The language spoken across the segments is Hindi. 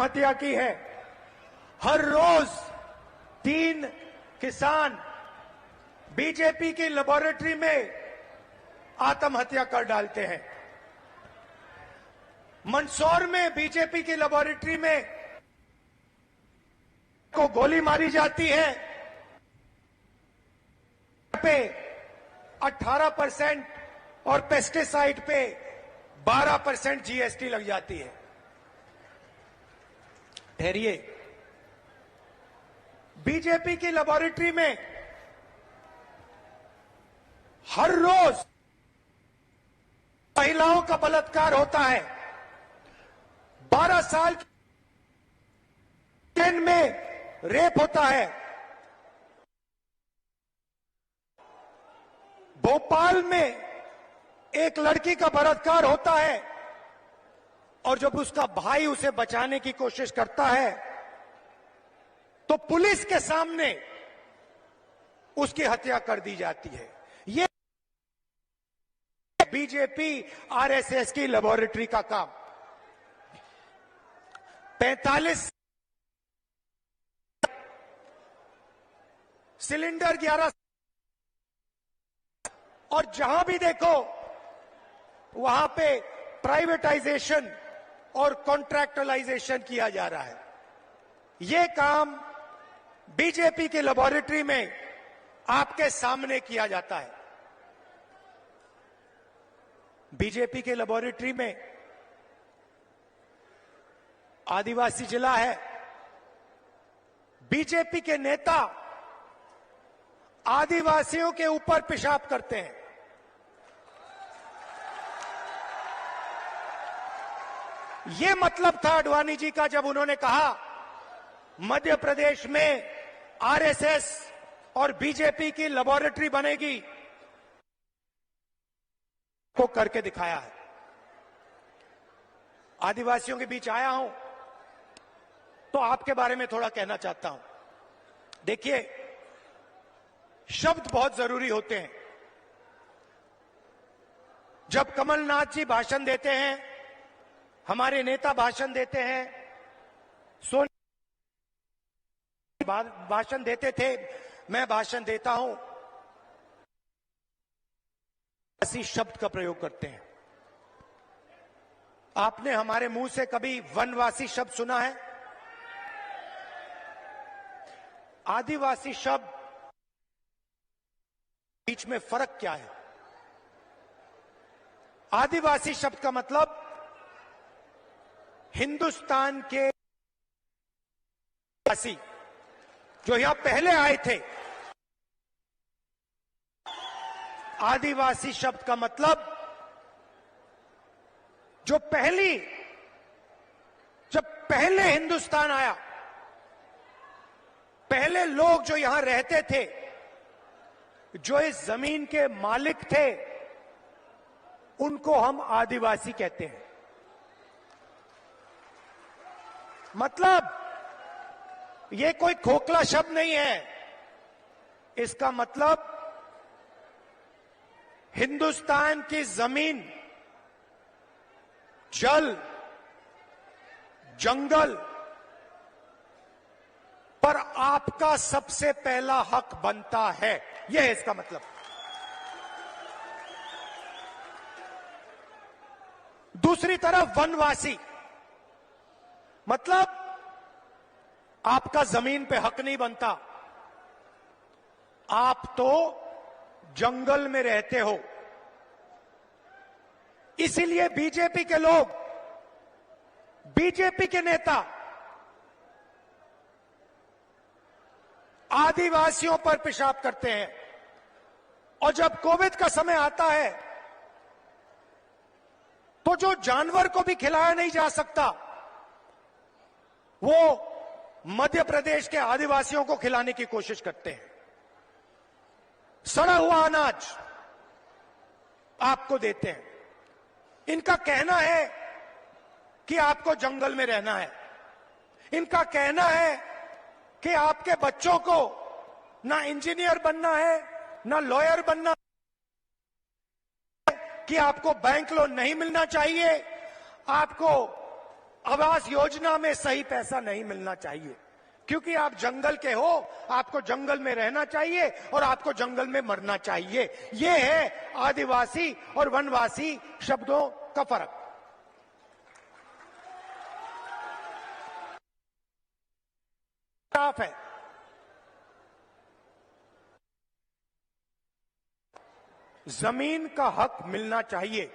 आत्महत्या की है। हर रोज 3 किसान बीजेपी की लेबोरेटरी में आत्महत्या कर डालते हैं। मंदसौर में बीजेपी की लेबोरेटरी में को गोली मारी जाती है, पे 18% और पेस्टिसाइड पे 12% जीएसटी लग जाती है। ठहरिए, बीजेपी की लेबोरेटरी में हर रोज महिलाओं का बलात्कार होता है। 12 साल की में रेप होता है। भोपाल में एक लड़की का बलात्कार होता है और जब उसका भाई उसे बचाने की कोशिश करता है तो पुलिस के सामने उसकी हत्या कर दी जाती है। ये बीजेपी आरएसएस की लेबोरेटरी का काम। 45 सिलेंडर 11 और जहां भी देखो वहां पे प्राइवेटाइजेशन और कॉन्ट्रैक्चुअलाइजेशन किया जा रहा है। ये काम बीजेपी की लेबोरेटरी में आपके सामने किया जाता है। बीजेपी के लेबोरेटरी में आदिवासी जिला है। बीजेपी के नेता आदिवासियों के ऊपर पेशाब करते हैं। यह मतलब था आडवाणी जी का जब उन्होंने कहा मध्य प्रदेश में आरएसएस और बीजेपी की लेबोरेटरी बनेगी, को करके दिखाया है। आदिवासियों के बीच आया हूं तो आपके बारे में थोड़ा कहना चाहता हूं। देखिए, शब्द बहुत जरूरी होते हैं। जब कमलनाथ जी भाषण देते हैं, हमारे नेता भाषण देते हैं, भाषण देते थे, मैं भाषण देता हूं, ऐसी शब्द का प्रयोग करते हैं। आपने हमारे मुंह से कभी वनवासी शब्द सुना है? आदिवासी शब्द बीच में फर्क क्या है? आदिवासी शब्द का मतलब हिंदुस्तान के वासी जो यहां पहले आए थे। आदिवासी शब्द का मतलब जब पहले हिंदुस्तान आया, पहले लोग जो यहां रहते थे, जो इस जमीन के मालिक थे, उनको हम आदिवासी कहते हैं। मतलब ये कोई खोखला शब्द नहीं है। इसका मतलब हिंदुस्तान की जमीन, जल, जंगल पर आपका सबसे पहला हक बनता है। यह है इसका मतलब। दूसरी तरफ वनवासी मतलब आपका जमीन पे हक नहीं बनता, आप तो जंगल में रहते हो। इसीलिए बीजेपी के लोग, बीजेपी के नेता आदिवासियों पर पेशाब करते हैं। और जब कोविड का समय आता है तो जो जानवर को भी खिलाया नहीं जा सकता, वो मध्य प्रदेश के आदिवासियों को खिलाने की कोशिश करते हैं। सड़ा हुआ अनाज आपको देते हैं। इनका कहना है कि आपको जंगल में रहना है। इनका कहना है कि आपके बच्चों को ना इंजीनियर बनना है, ना लॉयर बनना है, कि आपको बैंक लोन नहीं मिलना चाहिए, आपको आवास योजना में सही पैसा नहीं मिलना चाहिए, क्योंकि आप जंगल के हो, आपको जंगल में रहना चाहिए और आपको जंगल में मरना चाहिए। यह है आदिवासी और वनवासी शब्दों का फर्क। साफ है। जमीन का हक मिलना चाहिए,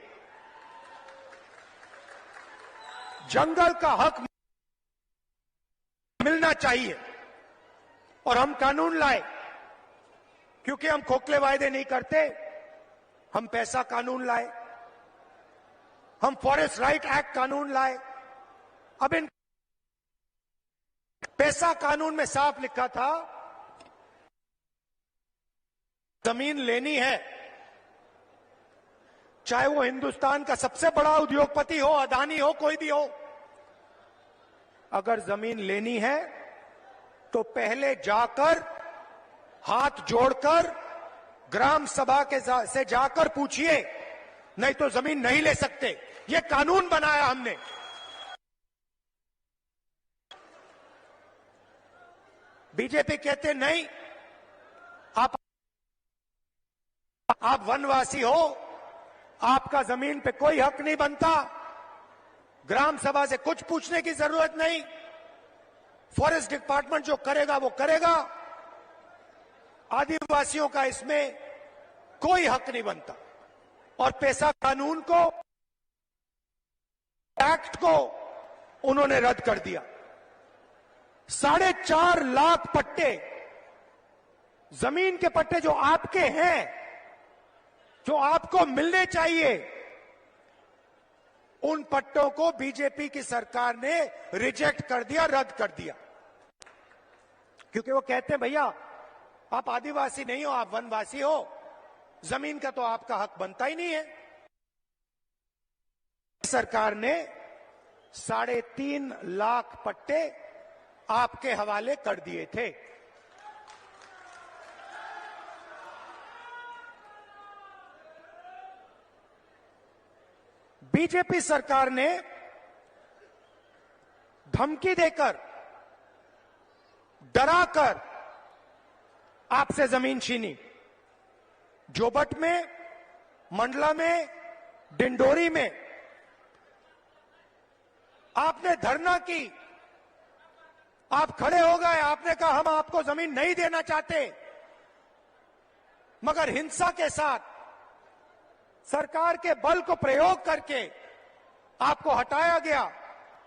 जंगल का हक मिलना चाहिए, और हम कानून लाए, क्योंकि हम खोखले वायदे नहीं करते। हम पैसा कानून लाए, हम फॉरेस्ट राइट एक्ट कानून लाए। अब इन पैसा कानून में साफ लिखा था, जमीन लेनी है, चाहे वो हिंदुस्तान का सबसे बड़ा उद्योगपति हो, अदानी हो, कोई भी हो, अगर जमीन लेनी है तो पहले जाकर हाथ जोड़कर ग्राम सभा के से जाकर पूछिए, नहीं तो जमीन नहीं ले सकते। ये कानून बनाया हमने। बीजेपी कहते नहीं, आप वनवासी हो, आपका जमीन पे कोई हक नहीं बनता, ग्राम सभा से कुछ पूछने की जरूरत नहीं, फॉरेस्ट डिपार्टमेंट जो करेगा वो करेगा, आदिवासियों का इसमें कोई हक नहीं बनता। और पैसा कानून को, एक्ट को उन्होंने रद्द कर दिया। 4.5 लाख पट्टे, जमीन के पट्टे जो आपके हैं, जो आपको मिलने चाहिए, उन पट्टों को बीजेपी की सरकार ने रिजेक्ट कर दिया, रद्द कर दिया। क्योंकि वो कहते हैं भैया आप आदिवासी नहीं हो, आप वनवासी हो, जमीन का तो आपका हक बनता ही नहीं है। सरकार ने 3.5 लाख पट्टे आपके हवाले कर दिए थे। बीजेपी सरकार ने धमकी देकर, डराकर आपसे जमीन छीनी। जोबट में, मंडला में, डिंडोरी में आपने धरना की, आप खड़े हो गए, आपने कहा हम आपको जमीन नहीं देना चाहते, मगर हिंसा के साथ सरकार के बल को प्रयोग करके आपको हटाया गया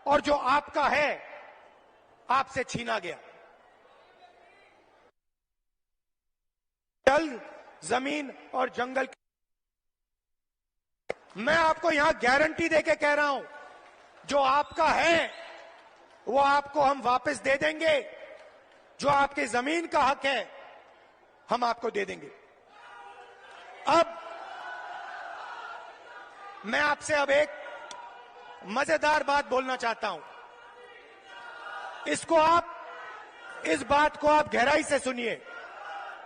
और जो आपका है आपसे छीना गया। जल, जमीन और जंगल, मैं आपको यहां गारंटी देके कह रहा हूं, जो आपका है वो आपको हम वापस दे देंगे। जो आपकी जमीन का हक है हम आपको दे देंगे। अब मैं आपसे अब एक मजेदार बात बोलना चाहता हूं। इस बात को आप गहराई से सुनिए,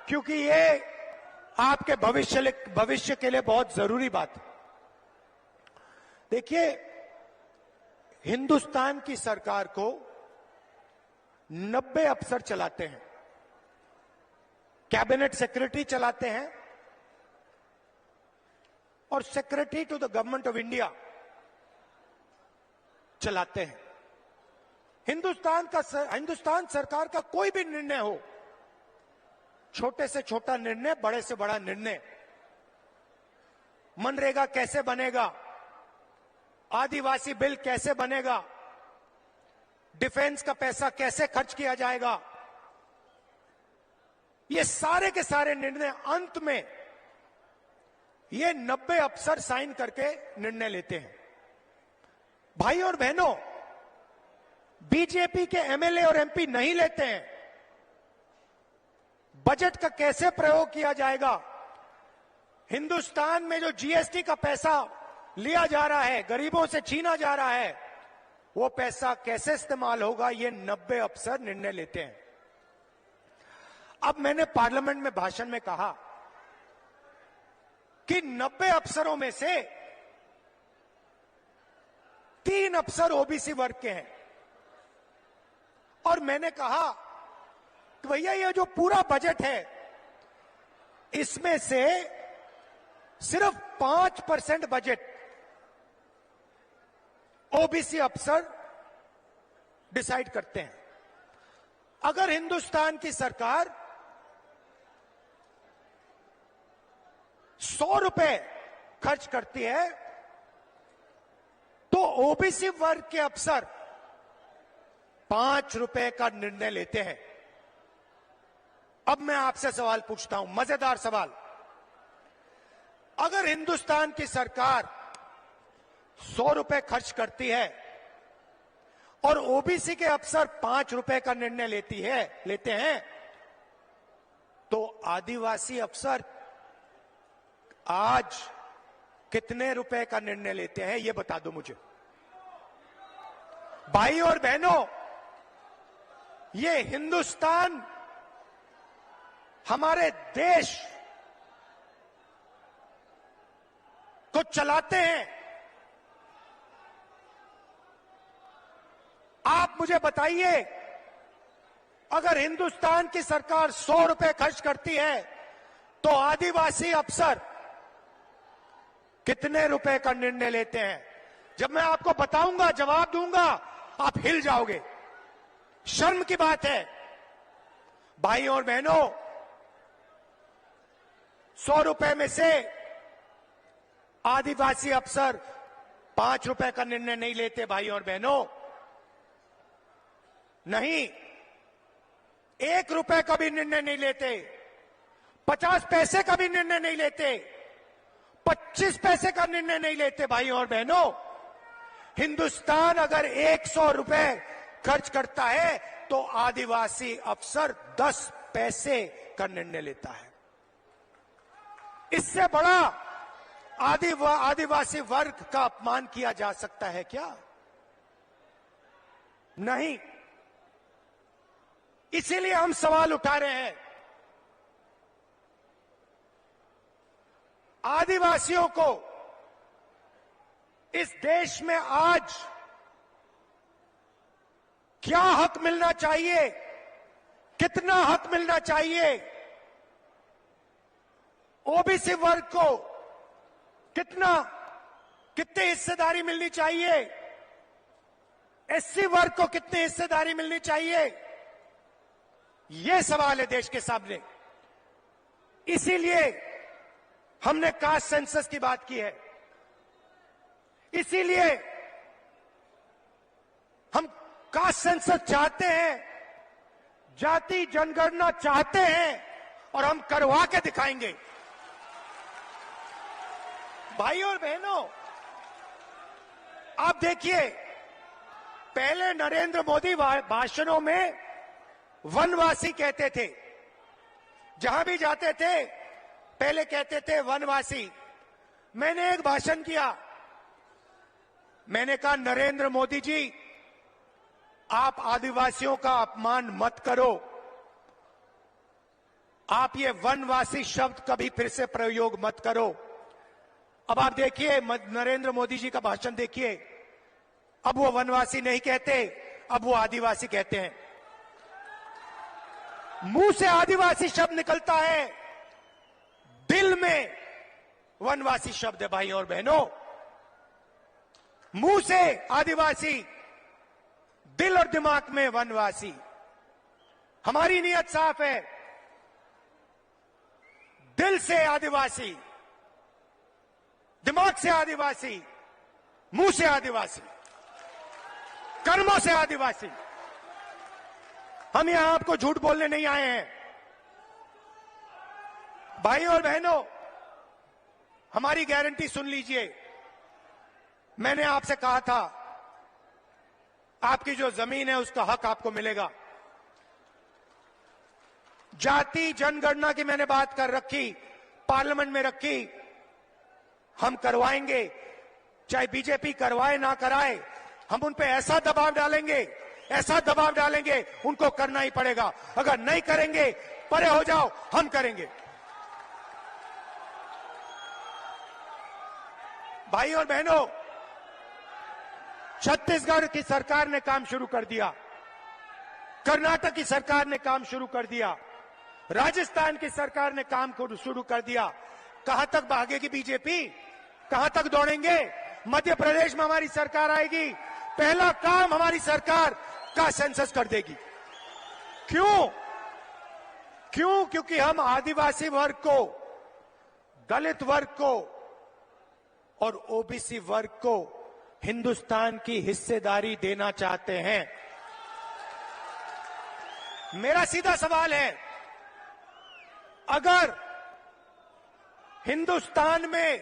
क्योंकि ये आपके भविष्य के लिए बहुत जरूरी बात है। देखिए, हिंदुस्तान की सरकार को 90 अफसर चलाते हैं, कैबिनेट सेक्रेटरी चलाते हैं और secretary to the government of India चलाते हैं। हिंदुस्तान सरकार का कोई भी निर्णय हो, छोटे से छोटा निर्णय, बड़े से बड़ा निर्णय, मनरेगा कैसे बनेगा, आदिवासी बिल कैसे बनेगा, डिफेंस का पैसा कैसे खर्च किया जाएगा, ये सारे के सारे निर्णय अंत में ये 90 अफसर साइन करके निर्णय लेते हैं। भाई और बहनों, बीजेपी के एमएलए और एमपी नहीं लेते हैं। बजट का कैसे प्रयोग किया जाएगा, हिंदुस्तान में जो जीएसटी का पैसा लिया जा रहा है, गरीबों से छीना जा रहा है, वो पैसा कैसे इस्तेमाल होगा, ये 90 अफसर निर्णय लेते हैं। अब मैंने पार्लियामेंट में भाषण में कहा कि 90 अफसरों में से 3 अफसर ओबीसी वर्ग के हैं। और मैंने कहा कि भैया ये जो पूरा बजट है इसमें से सिर्फ 5% बजट ओबीसी अफसर डिसाइड करते हैं। अगर हिंदुस्तान की सरकार 100 रुपए खर्च करती है तो ओबीसी वर्ग के अफसर 5 रुपए का निर्णय लेते हैं। अब मैं आपसे सवाल पूछता हूं, मजेदार सवाल। अगर हिंदुस्तान की सरकार 100 रुपए खर्च करती है और ओबीसी के अफसर 5 रुपए का निर्णय लेते हैं, तो आदिवासी अफसर आज कितने रुपए का निर्णय लेते हैं, यह बता दो मुझे। भाई और बहनों, ये हिंदुस्तान, हमारे देश को चलाते हैं। आप मुझे बताइए, अगर हिंदुस्तान की सरकार 100 रुपए खर्च करती है तो आदिवासी अफसर कितने रुपए का निर्णय लेते हैं? जब मैं आपको बताऊंगा, जवाब दूंगा, आप हिल जाओगे। शर्म की बात है। भाई और बहनों, 100 रुपए में से आदिवासी अफसर 5 रुपए का निर्णय नहीं लेते। भाई और बहनों, नहीं, 1 रुपए का भी निर्णय नहीं लेते, 50 पैसे का भी निर्णय नहीं लेते, 25 पैसे का निर्णय नहीं लेते। भाई और बहनों, हिंदुस्तान अगर 100 रुपए खर्च करता है तो आदिवासी अफसर 10 पैसे का निर्णय लेता है। इससे बड़ा आदिवासी वर्ग का अपमान किया जा सकता है क्या? नहीं। इसीलिए हम सवाल उठा रहे हैं। आदिवासियों को इस देश में आज क्या हक मिलना चाहिए, कितना हक मिलना चाहिए, ओबीसी वर्ग को कितनी हिस्सेदारी मिलनी चाहिए, एससी वर्ग को कितनी हिस्सेदारी मिलनी चाहिए, यह सवाल है देश के सामने। इसीलिए हमने कास्ट सेंसस की बात की है। इसीलिए हम कास्ट सेंसस चाहते हैं, जाति जनगणना चाहते हैं, और हम करवा के दिखाएंगे। भाई और बहनों, आप देखिए, पहले नरेंद्र मोदी भाषणों में वनवासी कहते थे। जहां भी जाते थे पहले कहते थे वनवासी। मैंने एक भाषण किया, मैंने कहा, नरेंद्र मोदी जी, आप आदिवासियों का अपमान मत करो। आप ये वनवासी शब्द कभी फिर से प्रयोग मत करो। अब आप देखिए, नरेंद्र मोदी जी का भाषण देखिए, अब वो वनवासी नहीं कहते, अब वो आदिवासी कहते हैं। मुंह से आदिवासी शब्द निकलता है, दिल में वनवासी शब्द है। भाई और बहनों, मुंह से आदिवासी, दिल और दिमाग में वनवासी। हमारी नीयत साफ है, दिल से आदिवासी, दिमाग से आदिवासी, मुंह से आदिवासी, कर्मों से आदिवासी। हम यहां आपको झूठ बोलने नहीं आए हैं। भाई और बहनों, हमारी गारंटी सुन लीजिए। मैंने आपसे कहा था, आपकी जो जमीन है उसका हक आपको मिलेगा। जाति जनगणना की मैंने बात कर रखी, पार्लियामेंट में रखी। हम करवाएंगे, चाहे बीजेपी करवाए ना कराए, हम उन पे ऐसा दबाव डालेंगे, उनको करना ही पड़ेगा। अगर नहीं करेंगे, परे हो जाओ, हम करेंगे। भाई और बहनों, छत्तीसगढ़ की सरकार ने काम शुरू कर दिया, कर्नाटक की सरकार ने काम शुरू कर दिया, राजस्थान की सरकार ने काम शुरू कर दिया। कहां तक भागेगी बीजेपी? कहां तक दौड़ेंगे? मध्य प्रदेश में हमारी सरकार आएगी, पहला काम हमारी सरकार का सेंसस कर देगी। क्यों? क्योंकि हम आदिवासी वर्ग को, दलित वर्ग को और ओबीसी वर्ग को हिंदुस्तान की हिस्सेदारी देना चाहते हैं। मेरा सीधा सवाल है, अगर हिंदुस्तान में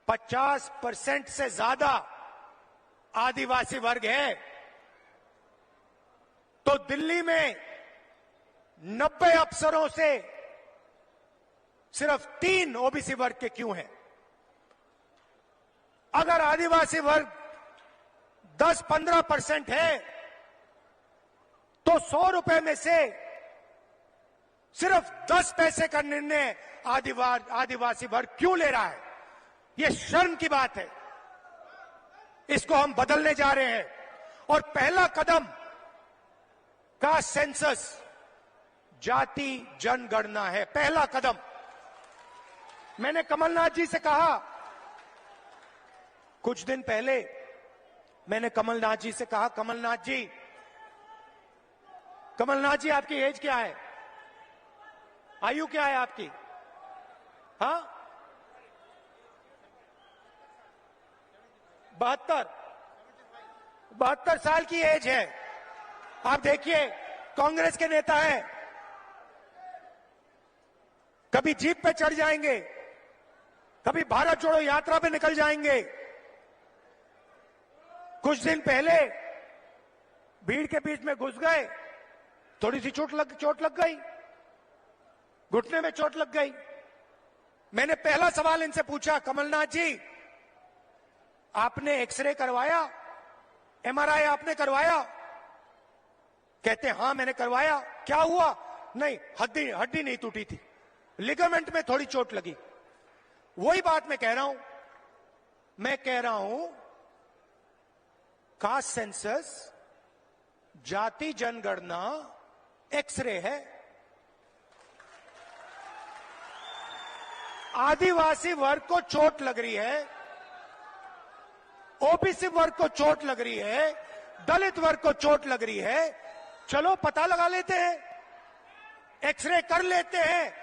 50% से ज्यादा आदिवासी वर्ग है, तो दिल्ली में 90 अफसरों से सिर्फ 3 ओबीसी वर्ग के क्यों हैं? अगर आदिवासी वर्ग 10-15% है, तो 100 रुपए में से सिर्फ 10 पैसे का निर्णय आदिवासी वर्ग क्यों ले रहा है? यह शर्म की बात है। इसको हम बदलने जा रहे हैं और पहला कदम का सेंसस जाति जनगणना है। पहला कदम। मैंने कमलनाथ जी से कहा, कुछ दिन पहले मैंने कमलनाथ जी से कहा, कमलनाथ जी आपकी एज क्या है? आयु क्या है आपकी? हाँ, 72 साल की एज है। आप देखिए, कांग्रेस के नेता हैं, कभी जीप पे चढ़ जाएंगे, कभी भारत जोड़ो यात्रा पे निकल जाएंगे। कुछ दिन पहले भीड़ के बीच में घुस गए, थोड़ी सी चोट लग गई, घुटने में चोट लग गई। मैंने पहला सवाल इनसे पूछा, कमलनाथ जी आपने एक्सरे करवाया, एमआरआई आपने करवाया? कहते हां मैंने करवाया। क्या हुआ? नहीं, हड्डी नहीं टूटी थी, लिगामेंट में थोड़ी चोट लगी। वही बात मैं कह रहा हूं, कास्ट सेंसस, जाति जनगणना एक्सरे है। आदिवासी वर्ग को चोट लग रही है, ओबीसी वर्ग को चोट लग रही है, दलित वर्ग को चोट लग रही है। चलो पता लगा लेते हैं, एक्सरे कर लेते हैं,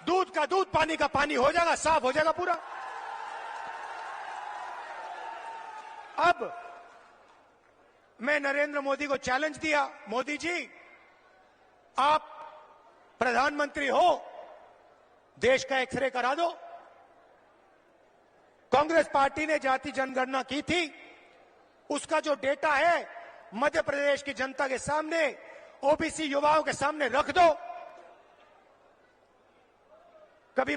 दूध का दूध, पानी का पानी हो जाएगा, साफ हो जाएगा पूरा। अब मैं नरेंद्र मोदी को चैलेंज दिया, मोदी जी आप प्रधानमंत्री हो, देश का एक्सरे करा दो। कांग्रेस पार्टी ने जाति जनगणना की थी, उसका जो डेटा है मध्य प्रदेश की जनता के सामने, ओबीसी युवाओं के सामने रख दो। कभी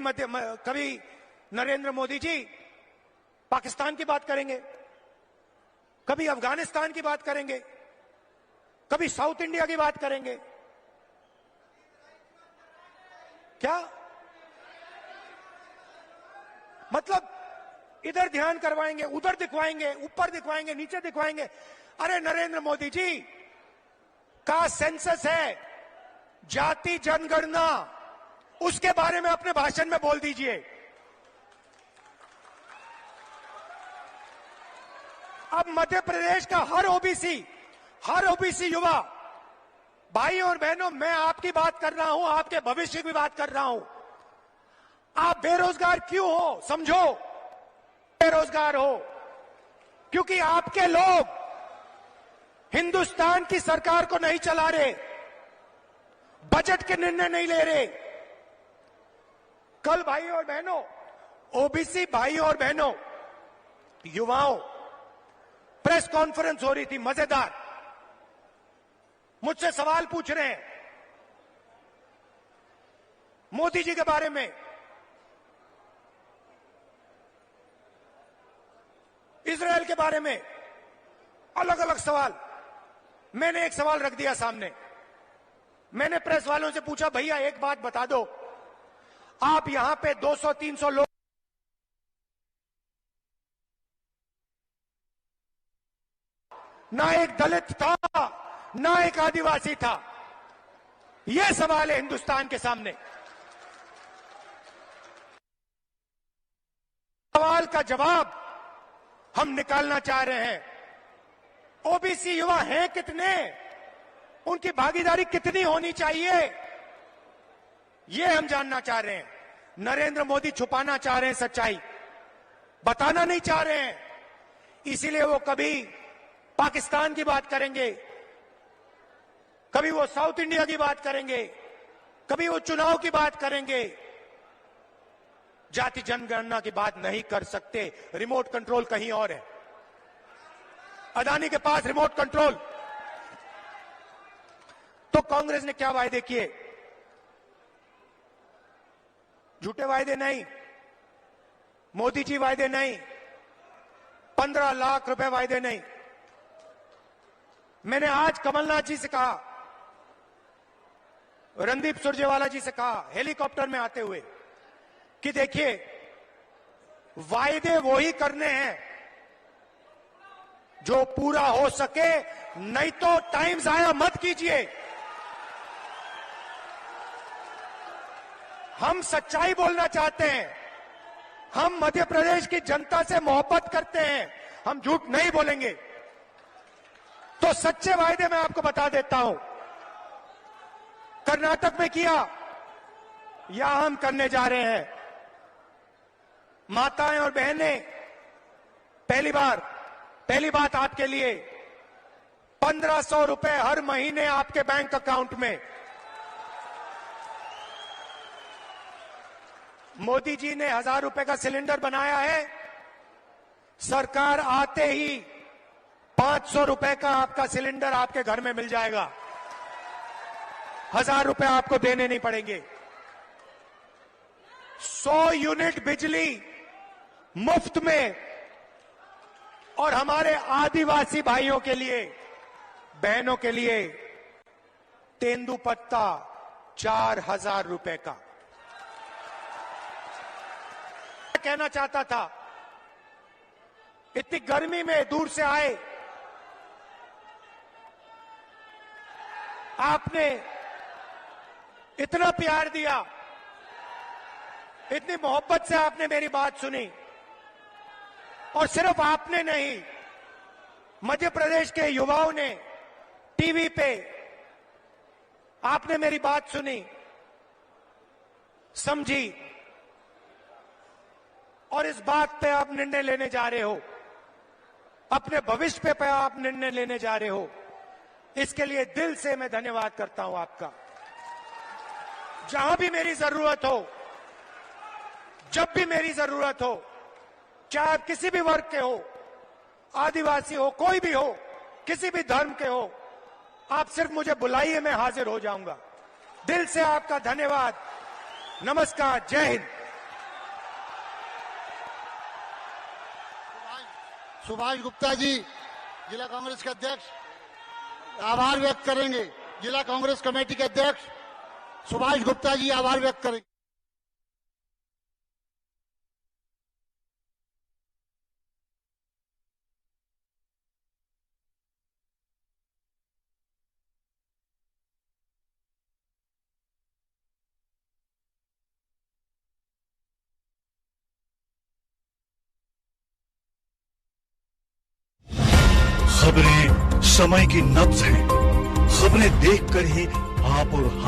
नरेंद्र मोदी जी पाकिस्तान की बात करेंगे, कभी अफगानिस्तान की बात करेंगे, कभी साउथ इंडिया की बात करेंगे। क्या मतलब? इधर ध्यान करवाएंगे, उधर दिखवाएंगे, ऊपर दिखवाएंगे, नीचे दिखवाएंगे। अरे नरेंद्र मोदी जी का सेंसस है, जाति जनगणना, उसके बारे में अपने भाषण में बोल दीजिए। अब मध्य प्रदेश का हर ओबीसी युवा, भाई और बहनों, मैं आपकी बात कर रहा हूं, आपके भविष्य की बात कर रहा हूं। आप बेरोजगार क्यों हो? समझो, बेरोजगार हो क्योंकि आपके लोग हिंदुस्तान की सरकार को नहीं चला रहे, बजट के निर्णय नहीं ले रहे। कल भाई और बहनों, ओबीसी भाई और बहनों, युवाओं, प्रेस कॉन्फ्रेंस हो रही थी, मजेदार। मुझसे सवाल पूछ रहे हैं मोदी जी के बारे में, इजरायल के बारे में, अलग अलग सवाल। मैंने एक सवाल रख दिया सामने, मैंने प्रेस वालों से पूछा, भैया एक बात बता दो, आप यहां पे 200-300 लोग ना एक दलित था, ना एक आदिवासी था। यह सवाल है हिंदुस्तान के सामने। सवाल का जवाब हम निकालना चाह रहे हैं। ओबीसी युवा हैं कितने, उनकी भागीदारी कितनी होनी चाहिए, यह हम जानना चाह रहे हैं। नरेंद्र मोदी छुपाना चाह रहे हैं सच्चाई, बताना नहीं चाह रहे हैं। इसीलिए वो कभी पाकिस्तान की बात करेंगे, कभी वो साउथ इंडिया की बात करेंगे, कभी वो चुनाव की बात करेंगे। जाति जनगणना की बात नहीं कर सकते। रिमोट कंट्रोल कहीं और है, अदानी के पास रिमोट कंट्रोल। तो कांग्रेस ने क्या वायदे किए? झूठे वायदे नहीं, मोदी जी वायदे नहीं, 15 लाख रुपए वायदे नहीं। मैंने आज कमलनाथ जी से कहा, रणदीप सुरजेवाला जी से कहा हेलीकॉप्टर में आते हुए कि देखिए, वायदे वो ही करने हैं जो पूरा हो सके, नहीं तो टाइम जाया मत कीजिए। हम सच्चाई बोलना चाहते हैं, हम मध्य प्रदेश की जनता से मोहब्बत करते हैं, हम झूठ नहीं बोलेंगे। तो सच्चे वायदे मैं आपको बता देता हूं। कर्नाटक में किया, यहां हम करने जा रहे हैं। माताएं और बहनें, पहली बात आपके लिए, 1500 रुपए हर महीने आपके बैंक अकाउंट में। मोदी जी ने 1000 रुपए का सिलेंडर बनाया है, सरकार आते ही 500 रुपए का आपका सिलेंडर आपके घर में मिल जाएगा। 1000 रुपए आपको देने नहीं पड़ेंगे। 100 यूनिट बिजली मुफ्त में, और हमारे आदिवासी भाइयों के लिए, बहनों के लिए तेंदुपत्ता 4000 रुपए का। कहना चाहता था, इतनी गर्मी में दूर से आए, आपने इतना प्यार दिया, इतनी मोहब्बत से आपने मेरी बात सुनी। और सिर्फ आपने नहीं, मध्य प्रदेश के युवाओं ने टीवी पे आपने मेरी बात सुनी, समझी, और इस बात पे आप निर्णय लेने जा रहे हो, अपने भविष्य पे आप निर्णय लेने जा रहे हो। इसके लिए दिल से मैं धन्यवाद करता हूं आपका। जहां भी मेरी जरूरत हो, जब भी मेरी जरूरत हो, चाहे आप किसी भी वर्ग के हो, आदिवासी हो, कोई भी हो, किसी भी धर्म के हो, आप सिर्फ मुझे बुलाइए, मैं हाजिर हो जाऊंगा। दिल से आपका धन्यवाद। नमस्कार, जय हिंद। सुभाष गुप्ता जी, जिला कांग्रेस के अध्यक्ष, आभार व्यक्त करेंगे। जिला कांग्रेस कमेटी के अध्यक्ष सुभाष गुप्ता जी आभार व्यक्त करेंगे। खबरें समय की नब्ज है। खबरें देखकर ही आप और हम